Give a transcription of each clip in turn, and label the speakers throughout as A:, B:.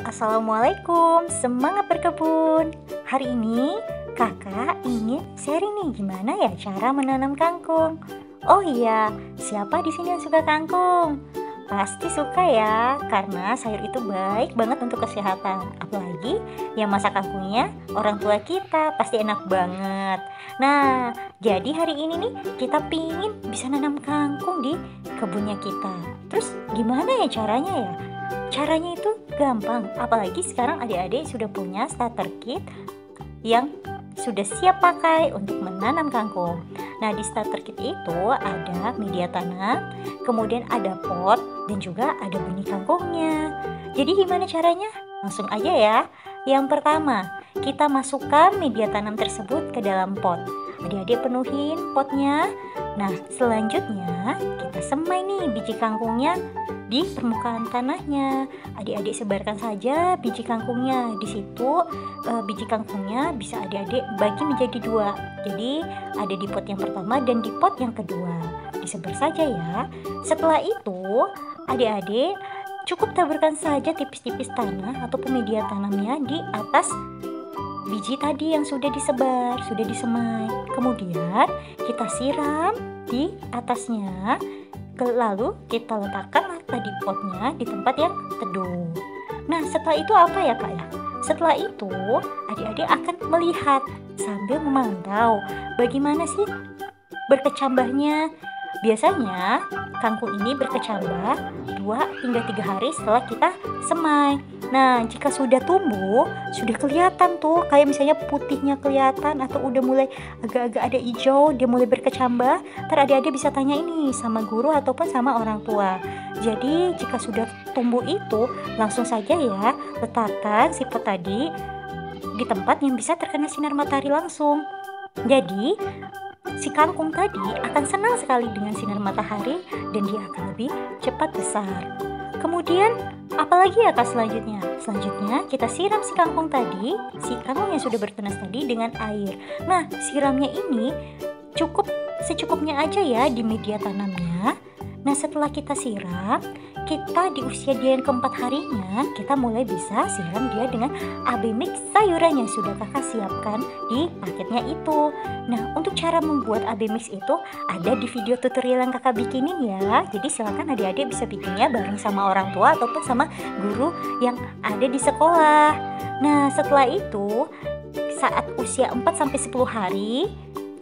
A: Assalamualaikum, semangat berkebun. Hari ini kakak ingin sharing nih gimana ya cara menanam kangkung. Oh iya, siapa di sini yang suka kangkung? Pasti suka ya, karena sayur itu baik banget untuk kesehatan. Apalagi yang masak kangkungnya orang tua kita, pasti enak banget. Nah, jadi hari ini nih kita pingin bisa nanam kangkung di kebunnya kita. Terus gimana ya caranya ya? Caranya itu gampang, apalagi sekarang adik-adik sudah punya starter kit yang sudah siap pakai untuk menanam kangkung. Nah, di starter kit itu ada media tanam, kemudian ada pot, dan juga ada benih kangkungnya. Jadi gimana caranya? Langsung aja ya. Yang pertama, kita masukkan media tanam tersebut ke dalam pot. Adik-adik penuhin potnya. Nah, selanjutnya kita semai nih biji kangkungnya di permukaan tanahnya. Adik-adik sebarkan saja biji kangkungnya. Di situ biji kangkungnya bisa adik-adik bagi menjadi dua. Jadi ada di pot yang pertama dan di pot yang kedua. Disebar saja ya. Setelah itu adik-adik cukup taburkan saja tipis-tipis tanah atau media tanamnya di atas biji tadi yang sudah disebar, sudah disemai. Kemudian kita siram di atasnya. Lalu kita letakkan tadi potnya di tempat yang teduh. Nah, setelah itu apa ya kak ya? Setelah itu adik-adik akan melihat sambil memantau bagaimana sih berkecambahnya. Biasanya kangkung ini berkecambah 2 hingga 3 hari setelah kita semai. Nah, jika sudah tumbuh, sudah kelihatan tuh, kayak misalnya putihnya kelihatan atau udah mulai agak-agak ada hijau, dia mulai berkecambah. Ntar adik-adik bisa tanya ini sama guru ataupun sama orang tua. Jadi jika sudah tumbuh itu, langsung saja ya letakkan si pot tadi di tempat yang bisa terkena sinar matahari langsung. Jadi si kangkung tadi akan senang sekali dengan sinar matahari dan dia akan lebih cepat besar. Kemudian apalagi ya kak selanjutnya? Selanjutnya kita siram si kangkung yang sudah bertunas tadi dengan air. Nah, siramnya ini secukupnya aja ya di media tanamnya. Nah, setelah kita siram, kita di usia dia yang keempat harinya, kita mulai bisa siram dia dengan AB mix sayuran yang sudah kakak siapkan di paketnya itu. Nah, untuk cara membuat AB mix itu ada di video tutorial yang kakak bikinin ya. Jadi silakan adik-adik bisa bikinnya bareng sama orang tua ataupun sama guru yang ada di sekolah. Nah, setelah itu saat usia 4-10 hari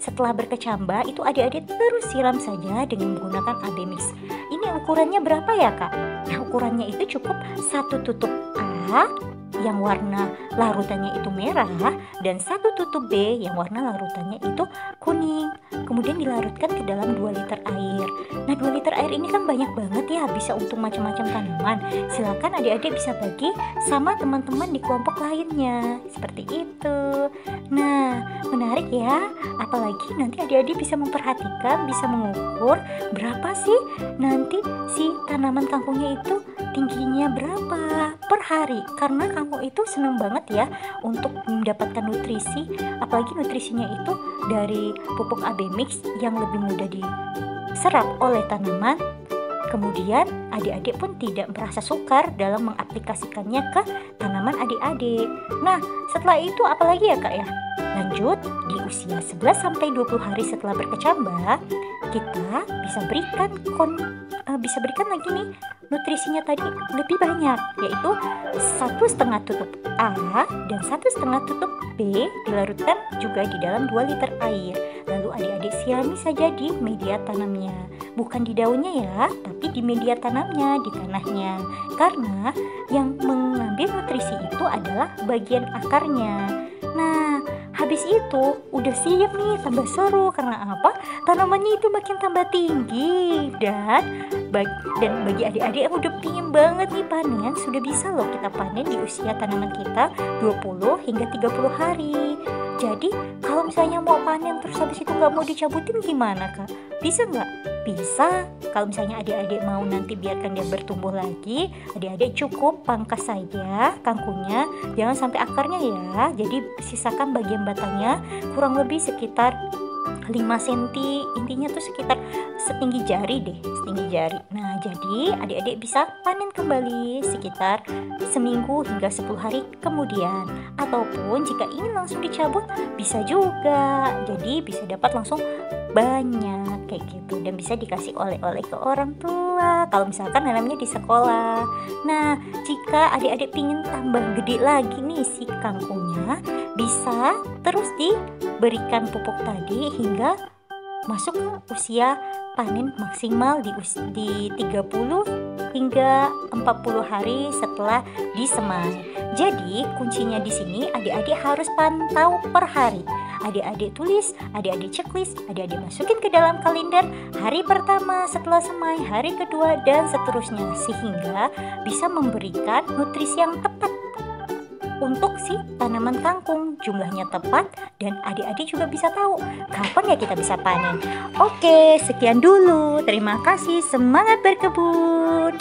A: setelah berkecambah itu adik-adik terus siram saja dengan menggunakan AB mix. Ini ukurannya berapa ya kak? Nah, ukurannya itu cukup 1 tutup A yang warna larutannya itu merah dan 1 tutup B yang warna larutannya itu kuning. Kemudian dilarutkan ke dalam 2 liter air. Nah, 2 liter air ini kan banyak banget ya, bisa untuk macam-macam tanaman. Silakan adik-adik bisa bagi sama teman-teman di kelompok lainnya. Seperti itu. Nah, menarik ya. Apalagi nanti adik-adik bisa memperhatikan, bisa mengukur berapa sih nanti si tanaman kangkungnya itu tingginya berapa per hari. Karena kangkung itu senang banget ya untuk mendapatkan nutrisi, apalagi nutrisinya itu dari pupuk AB mix yang lebih mudah diserap oleh tanaman. Kemudian adik-adik pun tidak merasa sukar dalam mengaplikasikannya ke tanaman adik-adik. Nah, setelah itu apalagi ya kak ya? Lanjut, di usia 11-20 hari setelah berkecambah, kita bisa berikan lagi nih nutrisinya tadi lebih banyak, yaitu 1,5 tutup A dan 1,5 tutup B dilarutkan juga di dalam 2 liter air. Lalu adik-adik sirami saja di media tanamnya, bukan di daunnya ya, tapi di media tanamnya, di tanahnya. Karena yang mengambil nutrisi itu adalah bagian akarnya. Nah, habis itu udah siap nih, tambah seru. Karena apa? Tanamannya itu makin tambah tinggi. Dan bagi adik-adik yang udah pingin banget nih panen, sudah bisa loh kita panen di usia tanaman kita 20 hingga 30 hari. Jadi kalau misalnya mau panen terus habis itu nggak mau dicabutin gimana kak? Bisa nggak? Bisa. Kalau misalnya adik-adik mau nanti biarkan dia bertumbuh lagi, adik-adik cukup pangkas saja kangkungnya, jangan sampai akarnya ya. Jadi sisakan bagian batangnya kurang lebih sekitar 5 cm, intinya tuh sekitar setinggi jari deh, setinggi jari. Nah, jadi adik-adik bisa panen kembali sekitar seminggu hingga 10 hari kemudian. Ataupun jika ingin langsung dicabut bisa juga, jadi bisa dapat langsung banyak kayak gitu, dan bisa dikasih oleh-oleh ke orang tua kalau misalkan nanamnya di sekolah. Nah, jika adik-adik pingin tambah gede lagi nih si kangkungnya, bisa terus diberikan pupuk tadi hingga masuk ke usia panen maksimal di 30 hingga 40 hari setelah disemai. Jadi kuncinya di sini adik-adik harus pantau per hari. Adik-adik tulis, adik-adik checklist, adik-adik masukin ke dalam kalender hari pertama setelah semai, hari kedua, dan seterusnya, sehingga bisa memberikan nutrisi yang tepat untuk si tanaman kangkung. Jumlahnya tepat dan adik-adik juga bisa tahu kapan ya kita bisa panen. Oke, sekian dulu. Terima kasih. Semangat berkebun.